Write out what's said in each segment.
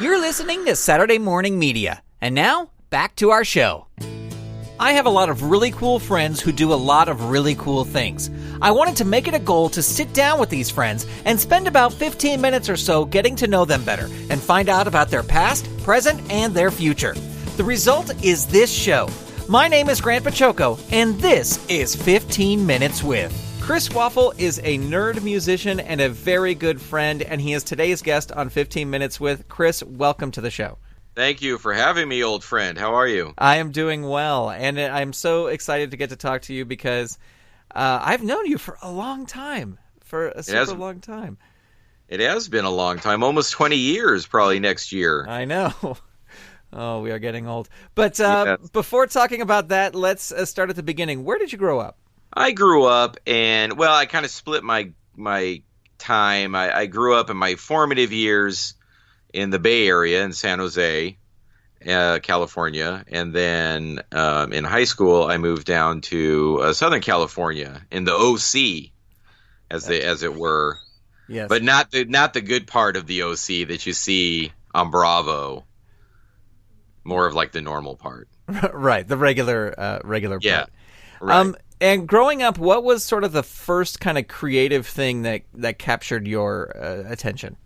You're listening to Saturday Morning Media. And now, back to our show. I have a lot of really cool friends who do a lot of really cool things. I wanted to make it a goal to sit down with these friends and spend about 15 minutes or so getting to know them better and find out about their past, present, and their future. The result is this show. My name is Grant Baciocco, and this is 15 Minutes With. Chris Waffle is a nerd musician and a very good friend, and he is today's guest on 15 Minutes With. Chris, welcome to the show. Thank you for having me, old friend. How are you? I am doing well, and I'm so excited to get to talk to you because I've known you for a long time, long time. It has been a long time, almost 20 years probably next year. I know. Oh, we are getting old. But Before talking about that, let's start at the beginning. Where did you grow up? I grew up and, well, I kind of split my time. I grew up in my formative years in the Bay Area in San Jose, California. And then in high school, I moved down to Southern California in the OC, as it were. Yes. But not the good part of the OC that you see on Bravo. More of like the normal part. Right, the regular part. Yeah, right. And growing up, what was sort of the first kind of creative thing that captured your attention?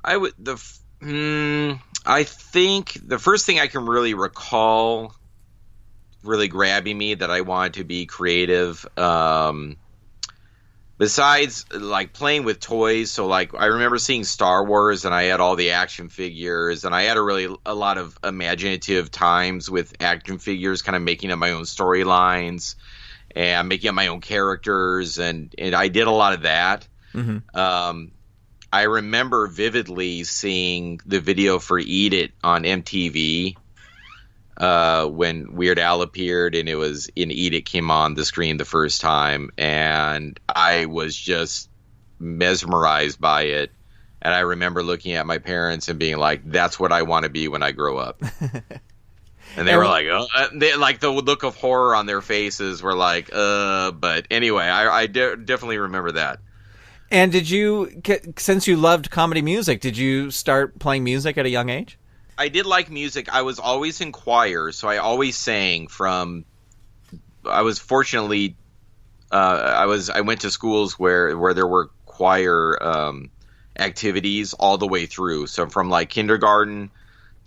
I think the first thing I can really recall really grabbing me that I wanted to be creative, besides like playing with toys. So like I remember seeing Star Wars and I had all the action figures and I had a lot of imaginative times with action figures, kind of making up my own storylines and making up my own characters. And I did a lot of that. Mm-hmm. I remember vividly seeing the video for Eat It on MTV when Weird Al appeared, and it was in Eat It came on the screen the first time, and I was just mesmerized by it. And I remember looking at my parents and being like, "That's what I want to be when I grow up." And they were like, "Oh," like the look of horror on their faces were like, But anyway, I definitely remember that. And did you, since you loved comedy music, did you start playing music at a young age? I did like music. I was always in choir, so I always sang I was fortunately, I went to schools where there were choir activities all the way through. So from like kindergarten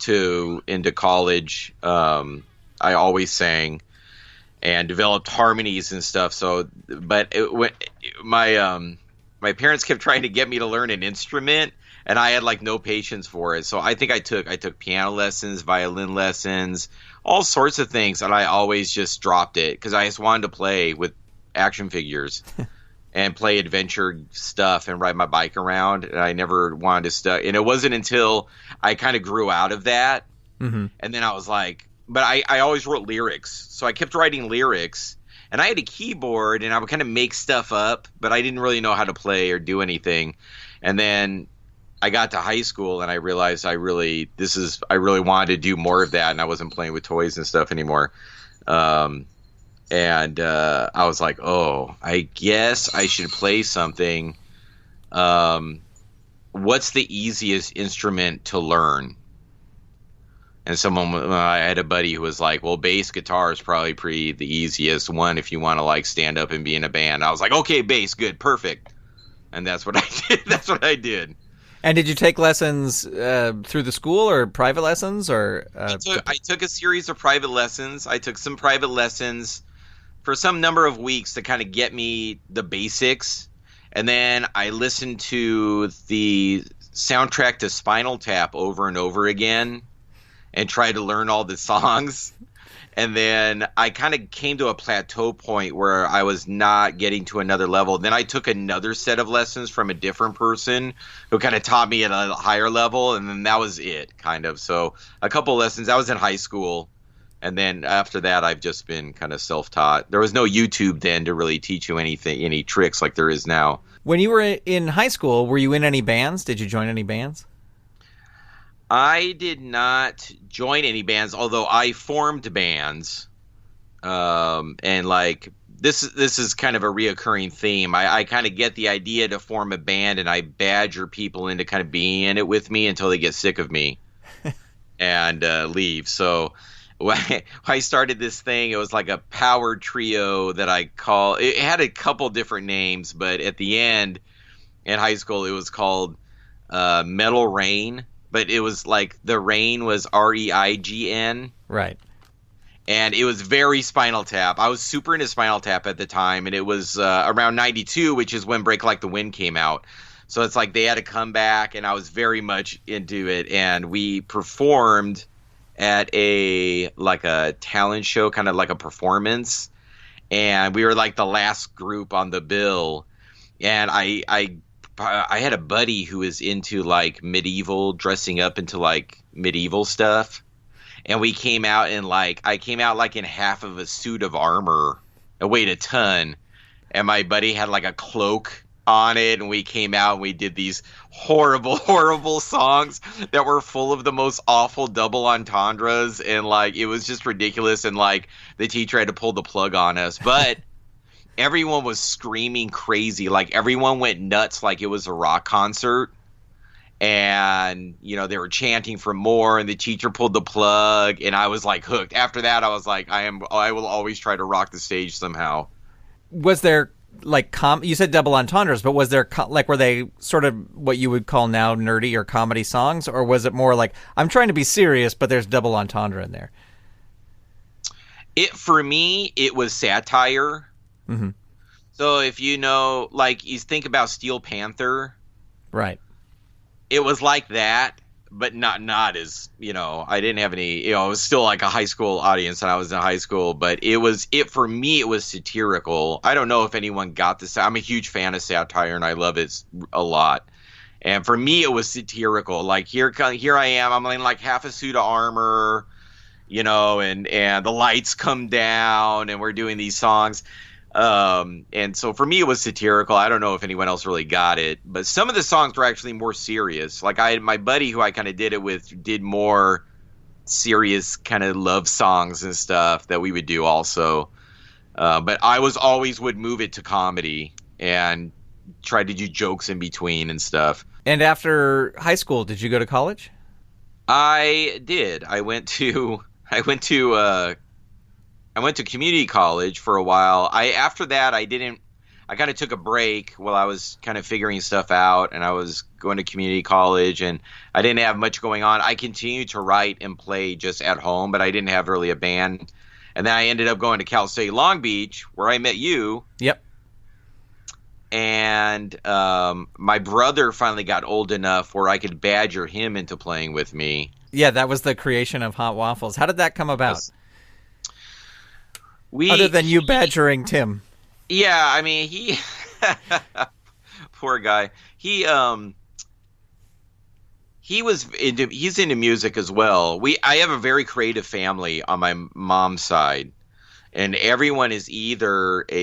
to into college, I always sang and developed harmonies and stuff. So, but my parents kept trying to get me to learn an instrument, and I had like no patience for it. So I think I took piano lessons, violin lessons, all sorts of things, and I always just dropped it because I just wanted to play with action figures and play adventure stuff and ride my bike around. And I never wanted to study. And it wasn't until I kind of grew out of that, mm-hmm. and then I was like, but I always wrote lyrics, so I kept writing lyrics. And I had a keyboard, and I would kind of make stuff up, but I didn't really know how to play or do anything. And then I got to high school, and I realized I really wanted to do more of that, and I wasn't playing with toys and stuff anymore. I was like, oh, I guess I should play something. What's the easiest instrument to learn? And I had a buddy who was like, well, bass guitar is probably the easiest one if you want to like stand up and be in a band. I was like, okay, bass, good, perfect. And that's what I did. And did you take lessons through the school or private lessons? Or I took a series of private lessons. I took some private lessons for some number of weeks to kind of get me the basics. And then I listened to the soundtrack to Spinal Tap over and over again and tried to learn all the songs. And then I kind of came to a plateau point where I was not getting to another level. Then I took another set of lessons from a different person who kind of taught me at a higher level. And then that was it, kind of. So a couple lessons. I was in high school. And then after that, I've just been kind of self-taught. There was no YouTube then to really teach you any tricks like there is now. When you were in high school, were you in any bands? Did you join any bands? I did not join any bands, although I formed bands. And like this is kind of a reoccurring theme. I kind of get the idea to form a band, and I badger people into kind of being in it with me until they get sick of me and leave. So when I started this thing, it was like a power trio that it had a couple different names, but at the end in high school, it was called Metal Rain, but it was like the rain was REIGN. Right. And it was very Spinal Tap. I was super into Spinal Tap at the time, and it was around 92, which is when Break Like the Wind came out. So it's like they had to come back, and I was very much into it. And we performed at a talent show, kind of like a performance. And we were like the last group on the bill. And I had a buddy who was into like medieval, dressing up into like medieval stuff. And we came out in I came out like in half of a suit of armor. It weighed a ton. And my buddy had like a cloak on it. And we came out and we did these horrible, horrible songs that were full of the most awful double entendres. And like, it was just ridiculous. And like, the teacher had to pull the plug on us. But everyone was screaming crazy. Like, everyone went nuts like it was a rock concert. And, you know, they were chanting for more, and the teacher pulled the plug, and I was like hooked. After that, I was like, I will always try to rock the stage somehow. Was there like you said double entendres, but was there were they sort of what you would call now nerdy or comedy songs, or was it more like I'm trying to be serious, but there's double entendre in there? For me, it was satire. Mm-hmm. So if you know, like, you think about Steel Panther, right? It was like that, but not as, you know, I didn't have any, you know, it was still like a high school audience, and I was in high school, but for me, it was satirical. I don't know if anyone got this. I'm a huge fan of satire, and I love it a lot. And for me, it was satirical. Like, here I am, I'm in like half a suit of armor, you know, and the lights come down, and we're doing these songs. And so for me, it was satirical. I don't know if anyone else really got it, but some of the songs were actually more serious. Like, my buddy who I kind of did it with did more serious kind of love songs and stuff that we would do also. But I would move it to comedy and try to do jokes in between and stuff. And after high school, did you go to college? I did. I went to community college for a while. After that, I kind of took a break while I was kind of figuring stuff out, and I was going to community college, and I didn't have much going on. I continued to write and play just at home, but I didn't have really a band. And then I ended up going to Cal State Long Beach, where I met you. Yep. And my brother finally got old enough where I could badger him into playing with me. Yeah, that was the creation of Hot Waffles. How did that come about? Other than you badgering Tim. Yeah, I mean, he poor guy. He's into music as well. I have a very creative family on my mom's side, and everyone is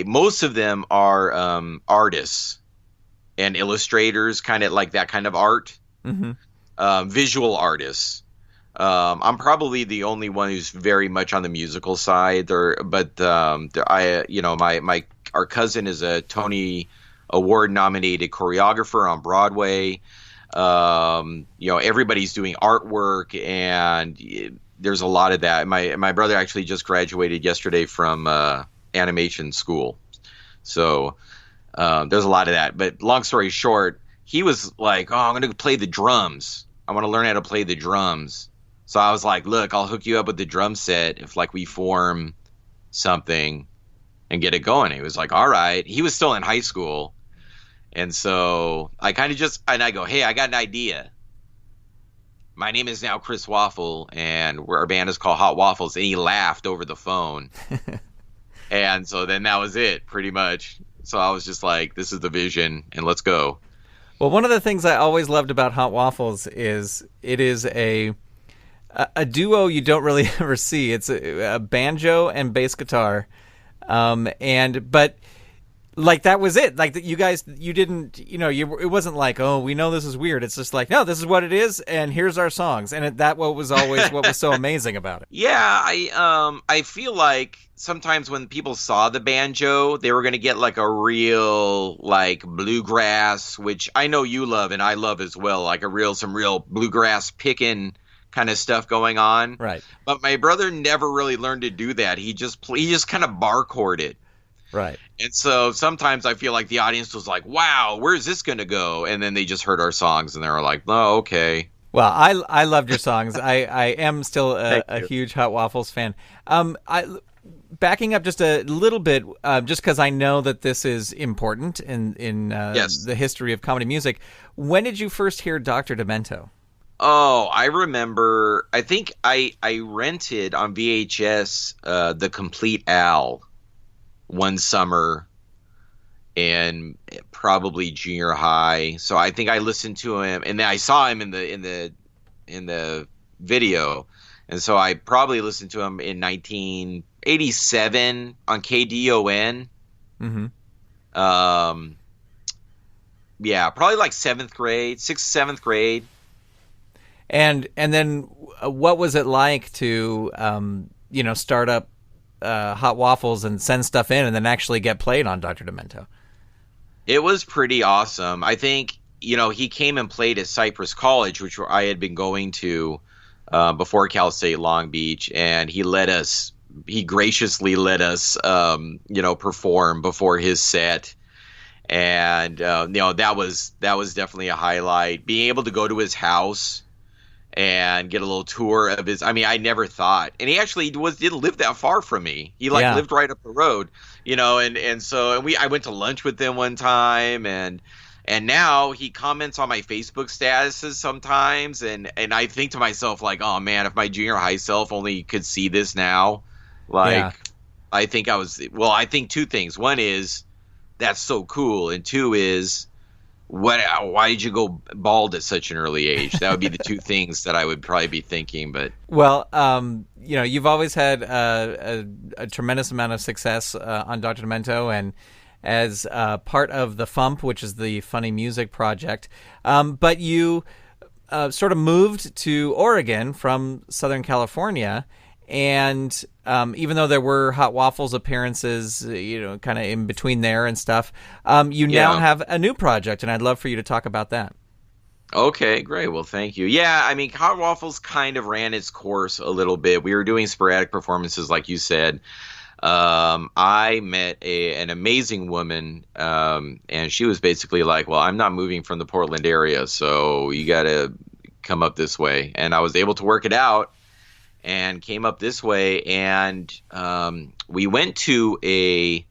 most of them are artists and illustrators, kind of like that kind of art. Mm-hmm. Visual artists. I'm probably the only one who's very much on the musical side. Our cousin is a Tony Award nominated choreographer on Broadway. Everybody's doing artwork, and there's a lot of that. My brother actually just graduated yesterday from animation school, so there's a lot of that. But long story short, he was like, "Oh, I'm going to play the drums. I want to learn how to play the drums." So I was like, look, I'll hook you up with the drum set if we form something and get it going. He was like, all right. He was still in high school. And so I kind of I go, hey, I got an idea. My name is now Chris Waffle, and our band is called Hot Waffles. And he laughed over the phone. And so then that was it, pretty much. So I was just like, this is the vision, and let's go. Well, one of the things I always loved about Hot Waffles is it is a duo you don't really ever see. It's a banjo and bass guitar, but Like that was it. Like you guys, you didn't, it wasn't like, oh, we know this is weird. It's just like, no, this is what it is, and here's our songs. And that what was always what was so amazing about it. Yeah, I feel like sometimes when people saw the banjo, they were going to get like a real like bluegrass, which I know you love and I love as well, like some real bluegrass picking kind of stuff going on. Right. But my brother never really learned to do that. He just kind of bar chorded. Right. And so sometimes I feel like the audience was like, wow, where's this going to go? And then they just heard our songs and they were like, oh, okay. Well, I loved your songs. I am still a huge Hot Waffles fan. Backing up just a little bit, just because I know that this is important in Yes. the history of comedy music. When did you first hear Dr. Demento? Oh, I remember. I think I rented on VHS The Complete Al one summer in probably junior high. So I think I listened to him, and then I saw him in the video, and so I probably listened to him in 1987 on KDON. Mm-hmm. Yeah, probably like sixth, seventh grade. And then what was it like to start up Hot Waffles and send stuff in and then actually get played on Dr. Demento? It was pretty awesome. I think, he came and played at Cypress College, which I had been going to before Cal State Long Beach, and he graciously let us, perform before his set. And, that was definitely a highlight. Being able to go to his house and get a little tour of his. I mean, I never thought, and he actually didn't live that far from me. He lived right up the road, and so I went to lunch with him one time, and now he comments on my Facebook statuses sometimes, and I think to myself like, oh man, if my junior high self only could see this now, like, yeah. I think two things. One is that's so cool, and two is, why did you go bald at such an early age? That would be the two things that I would probably be thinking. But well, you've always had a tremendous amount of success on Dr. Demento, and as part of the FUMP, which is the Funny Music Project. But you sort of moved to Oregon from Southern California. And even though there were Hot Waffles appearances, kind of in between there and stuff, you now have a new project, and I'd love for you to talk about that. Okay, great. Well, thank you. Yeah, I mean, Hot Waffles kind of ran its course a little bit. We were doing sporadic performances, like you said. I met an amazing woman, and she was basically like, well, I'm not moving from the Portland area, so you got to come up this way. And I was able to work it out. And came up this way, and we went to a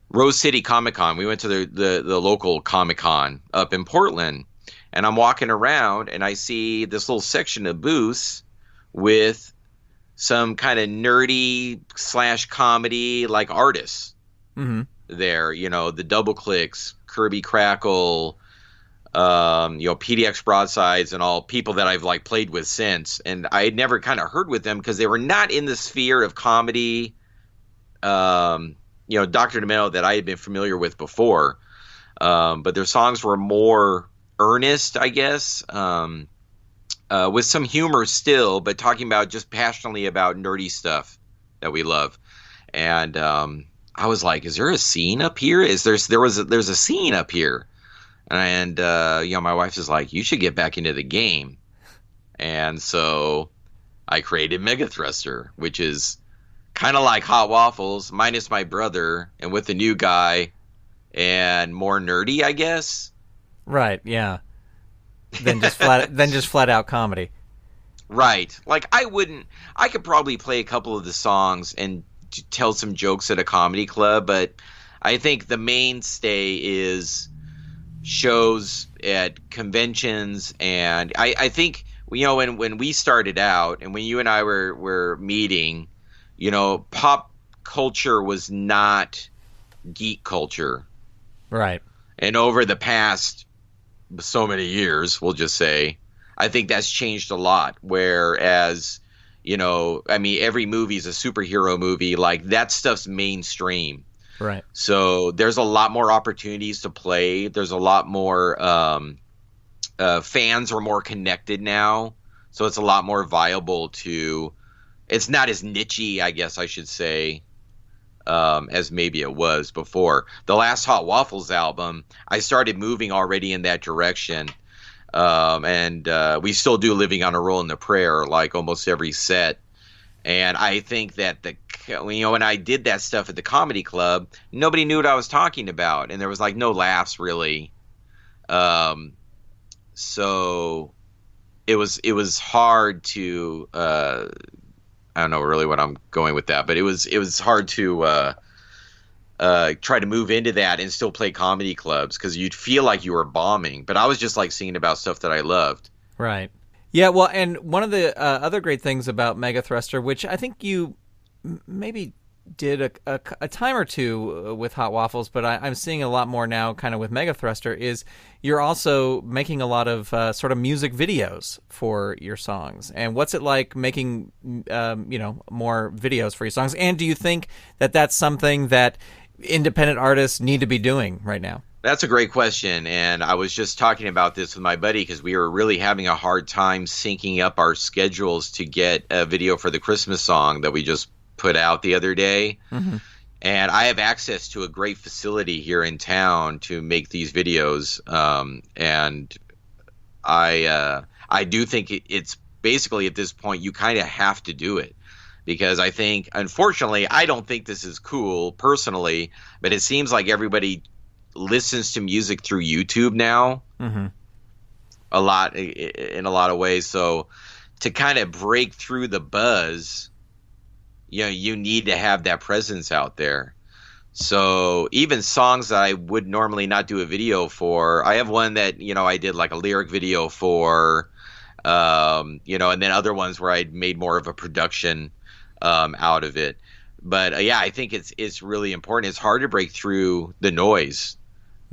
Rose City Comic Con. We went to the local Comic Con up in Portland, and I'm walking around, and I see this little section of booths with some kind of nerdy / comedy like artists there. The Double Clicks, Kirby Crackle, PDX Broadsides, and all people that I've like played with since, and I had never kind of heard with them because they were not in the sphere of comedy, Dr. Demento that I had been familiar with before, but their songs were more earnest, I guess, with some humor still, but talking about just passionately about nerdy stuff that we love. And I was like, is there a scene up here? There's a scene up here. And, my wife is like, you should get back into the game. And so I created Megathruster, which is kind of like Hot Waffles, minus my brother, and with a new guy, and more nerdy, I guess. Right, yeah. Then just flat out comedy. Right. Like, I could probably play a couple of the songs and tell some jokes at a comedy club, but I think the mainstay is shows at conventions, and I think when we started out and when you and I were meeting, pop culture was not geek culture, right? And over the past so many years, we'll just say, I think that's changed a lot. Whereas, every movie is a superhero movie, like that stuff's mainstream. Right. So there's a lot more opportunities to play. There's a lot more fans are more connected now. So it's a lot more viable to. It's not as niche-y, I guess I should say, as maybe it was before. The last Hot Waffles album, I started moving already in that direction. And we still do Living on a Roll in the Prayer, like almost every set. And I think that when I did that stuff at the comedy club, nobody knew what I was talking about. And there was like no laughs really. So it was hard to, I don't know really what I'm going with that, but it was hard to try to move into that and still play comedy clubs because you'd feel like you were bombing. But I was just like singing about stuff that I loved. Right. Yeah, well, and one of the other great things about Megathruster, which I think you maybe did a time or two with Hot Waffles, but I'm seeing a lot more now kind of with Megathruster, is you're also making a lot of sort of music videos for your songs. And what's it like making, more videos for your songs? And do you think that that's something that independent artists need to be doing right now? That's a great question, and I was just talking about this with my buddy because we were really having a hard time syncing up our schedules to get a video for the Christmas song that we just put out the other day. Mm-hmm. And I have access to a great facility here in town to make these videos, and I do think it's basically at this point you kind of have to do it. Because I think, unfortunately, I don't think this is cool personally, but it seems like everybody listens to music through YouTube now, mm-hmm. In a lot of ways. So to kind of break through the buzz, you need to have that presence out there. So even songs that I would normally not do a video for, I have one that, I did like a lyric video for, and then other ones where I made more of a production out of it. But I think it's really important. It's hard to break through the noise.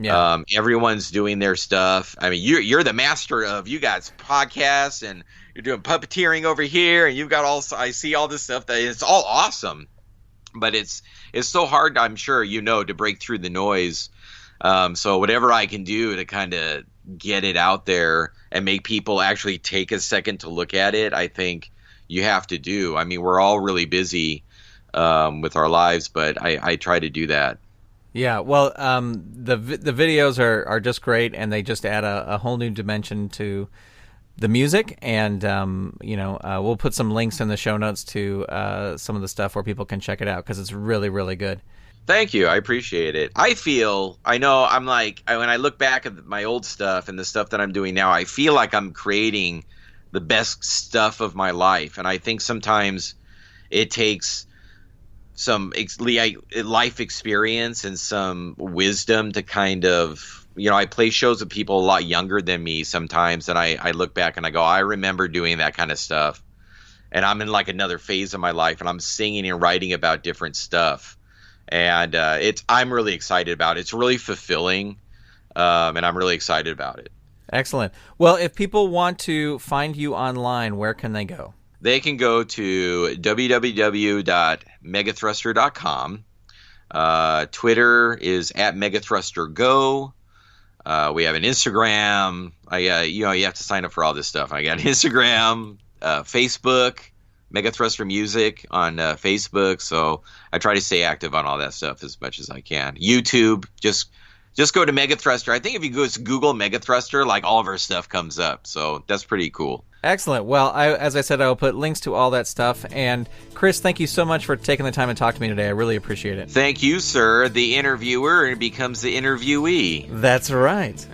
Yeah. Everyone's doing their stuff. I mean, you're the master of, you got podcasts and you're doing puppeteering over here, and you've got I see all this stuff that it's all awesome, but it's so hard, I'm sure, to break through the noise. So whatever I can do to kind of get it out there and make people actually take a second to look at it, I think you have to do. I mean, we're all really busy with our lives, but I try to do that. Yeah, well, the videos are just great, and they just add a whole new dimension to the music. And we'll put some links in the show notes to some of the stuff where people can check it out because it's really, really good. Thank you. I appreciate it. I know I'm like, when I look back at my old stuff and the stuff that I'm doing now, I feel like I'm creating the best stuff of my life. And I think sometimes it takes some life experience and some wisdom to kind of, I play shows with people a lot younger than me sometimes. And I look back and I go, I remember doing that kind of stuff. And I'm in like another phase of my life, and I'm singing and writing about different stuff. And I'm really excited about it. It's really fulfilling, and I'm really excited about it. Excellent. Well, if people want to find you online, where can they go? They can go to www.megathruster.com. Twitter is @megathrustergo. We have an Instagram. You have to sign up for all this stuff. I got Instagram, Facebook, Megathruster Music on Facebook. So I try to stay active on all that stuff as much as I can. YouTube, just go to Megathruster. I think if you go to Google Megathruster, like all of our stuff comes up. So that's pretty cool. Excellent. Well, as I said, I will put links to all that stuff. And Chris, thank you so much for taking the time to talk to me today. I really appreciate it. Thank you, sir. The interviewer becomes the interviewee. That's right.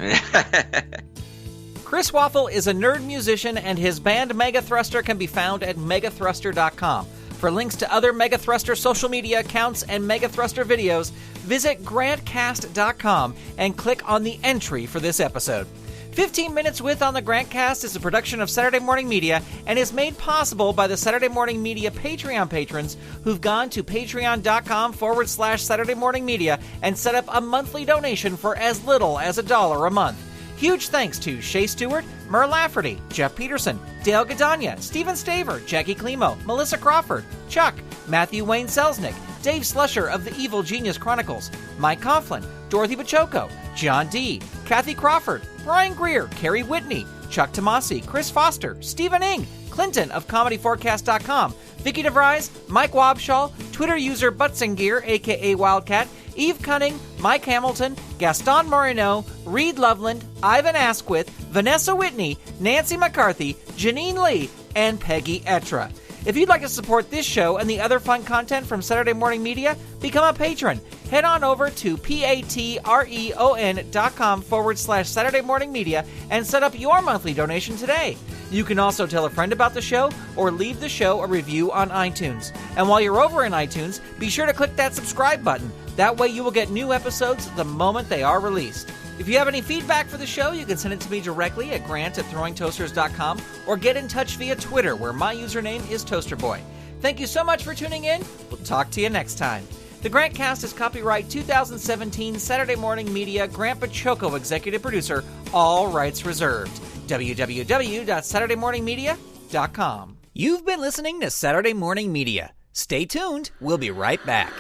Chris Waffle is a nerd musician, and his band Megathruster can be found at megathruster.com. For links to other Megathruster social media accounts and Megathruster videos, visit GrantCast.com and click on the entry for this episode. 15 Minutes With on the GrantCast is a production of Saturday Morning Media and is made possible by the Saturday Morning Media Patreon patrons who've gone to patreon.com/Saturday Morning Media and set up a monthly donation for as little as $1 a month. Huge thanks to Shay Stewart, Mur Lafferty, Jeff Peterson, Dale Gadania, Stephen Staver, Jackie Klimo, Melissa Crawford, Chuck, Matthew Wayne Selznick, Dave Slusher of the Evil Genius Chronicles, Mike Coughlin, Dorothy Baciocco, John D., Kathy Crawford, Brian Greer, Carrie Whitney, Chuck Tomasi, Chris Foster, Stephen Ing, Clinton of ComedyForecast.com, Vicky DeVries, Mike Wobschall, Twitter user Butzengear, aka Wildcat, Eve Cunning, Mike Hamilton, Gaston Moreno, Reed Loveland, Ivan Asquith, Vanessa Whitney, Nancy McCarthy, Janine Lee, and Peggy Etra. If you'd like to support this show and the other fun content from Saturday Morning Media, become a patron. Head on over to patreon.com/Saturday Morning Media and set up your monthly donation today. You can also tell a friend about the show or leave the show a review on iTunes. And while you're over in iTunes, be sure to click that subscribe button. That way you will get new episodes the moment they are released. If you have any feedback for the show, you can send it to me directly at grant@throwingtoasters.com or get in touch via Twitter, where my username is ToasterBoy. Thank you so much for tuning in. We'll talk to you next time. The GrantCast is copyright 2017 Saturday Morning Media, Grant Baciocco, executive producer, all rights reserved. www.saturdaymorningmedia.com. You've been listening to Saturday Morning Media. Stay tuned. We'll be right back.